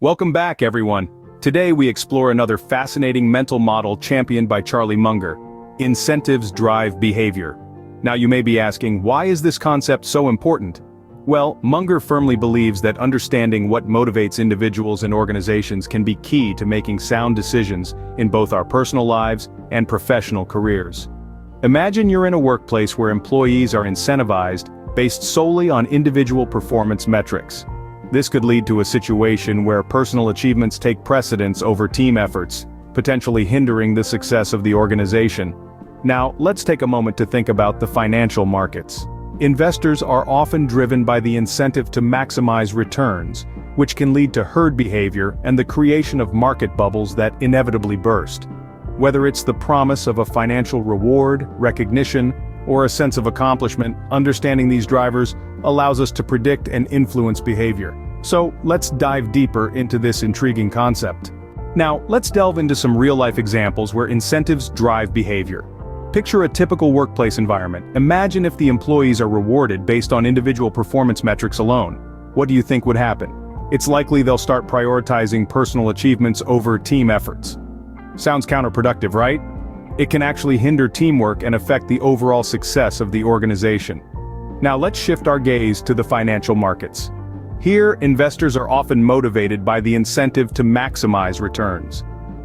Welcome back, everyone. Today we explore another fascinating mental model championed by Charlie Munger. Incentives drive behavior. Now you may be asking, why is this concept so important? Well, Munger firmly believes that understanding what motivates individuals and organizations can be key to making sound decisions in both our personal lives and professional careers. Imagine you're in a workplace where employees are incentivized based solely on individual performance metrics. This could lead to a situation where personal achievements take precedence over team efforts, potentially hindering the success of the organization. Now, let's take a moment to think about the financial markets. Investors are often driven by the incentive to maximize returns, which can lead to herd behavior and the creation of market bubbles that inevitably burst. Whether it's the promise of a financial reward, recognition, or a sense of accomplishment, understanding these drivers allows us to predict and influence behavior. So, let's dive deeper into this intriguing concept. Now, let's delve into some real-life examples where incentives drive behavior. Picture a typical workplace environment. Imagine if the employees are rewarded based on individual performance metrics alone. What do you think would happen? It's likely they'll start prioritizing personal achievements over team efforts. Sounds counterproductive, right? It can actually hinder teamwork and affect the overall success of the organization. Now let's shift our gaze to the financial markets. Here, investors are often motivated by the incentive to maximize returns.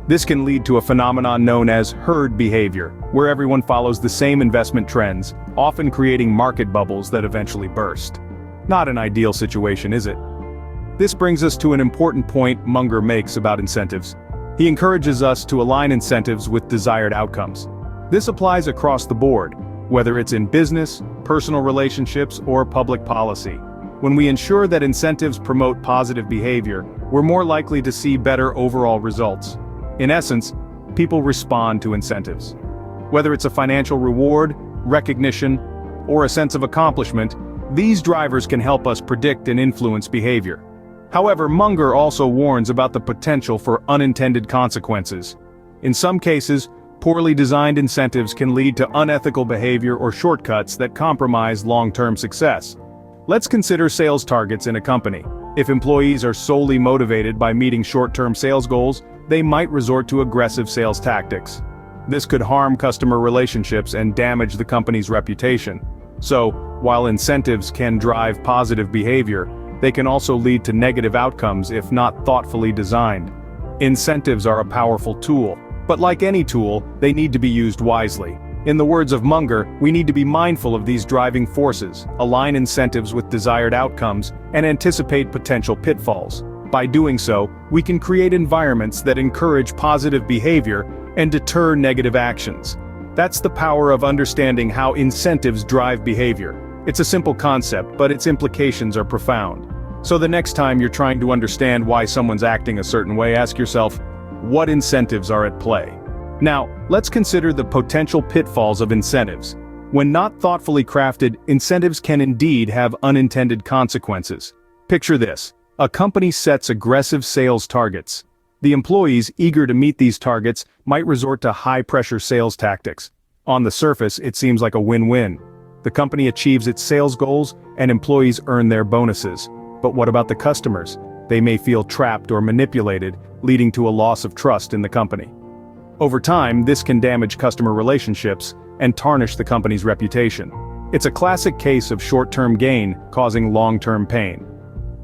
This can lead to a phenomenon known as herd behavior, where everyone follows the same investment trends, often creating market bubbles that eventually burst. Not an ideal situation, is it? This brings us to an important point Munger makes about incentives. He encourages us to align incentives with desired outcomes. This applies across the board, whether it's in business, personal relationships, or public policy. When we ensure that incentives promote positive behavior, we're more likely to see better overall results. In essence, people respond to incentives. Whether it's a financial reward, recognition, or a sense of accomplishment, these drivers can help us predict and influence behavior. However, Munger also warns about the potential for unintended consequences. In some cases, poorly designed incentives can lead to unethical behavior or shortcuts that compromise long-term success. Let's consider sales targets in a company. If employees are solely motivated by meeting short-term sales goals, they might resort to aggressive sales tactics. This could harm customer relationships and damage the company's reputation. So, while incentives can drive positive behavior, they can also lead to negative outcomes if not thoughtfully designed. Incentives are a powerful tool, but like any tool, they need to be used wisely. In the words of Munger, we need to be mindful of these driving forces, align incentives with desired outcomes, and anticipate potential pitfalls. By doing so, we can create environments that encourage positive behavior and deter negative actions. That's the power of understanding how incentives drive behavior. It's a simple concept, but its implications are profound. So the next time you're trying to understand why someone's acting a certain way, ask yourself, what incentives are at play? Now, let's consider the potential pitfalls of incentives. When not thoughtfully crafted, incentives can indeed have unintended consequences. Picture this. A company sets aggressive sales targets. The employees, eager to meet these targets, might resort to high-pressure sales tactics. On the surface, it seems like a win-win. The company achieves its sales goals, and employees earn their bonuses. But what about the customers? They may feel trapped or manipulated, leading to a loss of trust in the company. Over time, this can damage customer relationships and tarnish the company's reputation. It's a classic case of short-term gain causing long-term pain.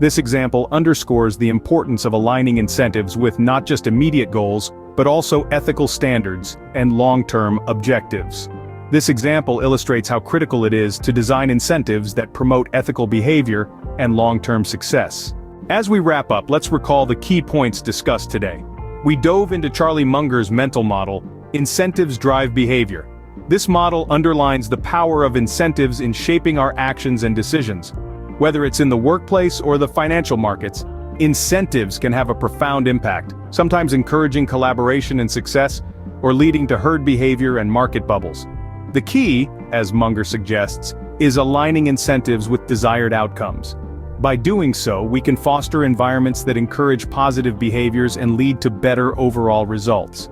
This example underscores the importance of aligning incentives with not just immediate goals, but also ethical standards and long-term objectives. This example illustrates how critical it is to design incentives that promote ethical behavior and long-term success. As we wrap up, let's recall the key points discussed today. We dove into Charlie Munger's mental model, Incentives Drive Behavior. This model underlines the power of incentives in shaping our actions and decisions. Whether it's in the workplace or the financial markets, incentives can have a profound impact, sometimes encouraging collaboration and success, or leading to herd behavior and market bubbles. The key, as Munger suggests, is aligning incentives with desired outcomes. By doing so, we can foster environments that encourage positive behaviors and lead to better overall results.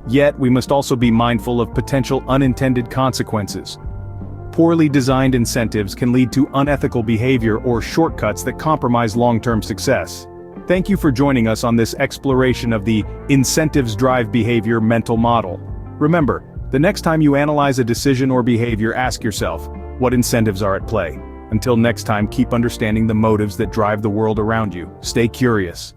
Yet, we must also be mindful of potential unintended consequences. Poorly designed incentives can lead to unethical behavior or shortcuts that compromise long-term success. Thank you for joining us on this exploration of the incentives drive behavior mental model. Remember, the next time you analyze a decision or behavior, ask yourself, what incentives are at play? Until next time, keep understanding the motives that drive the world around you. Stay curious.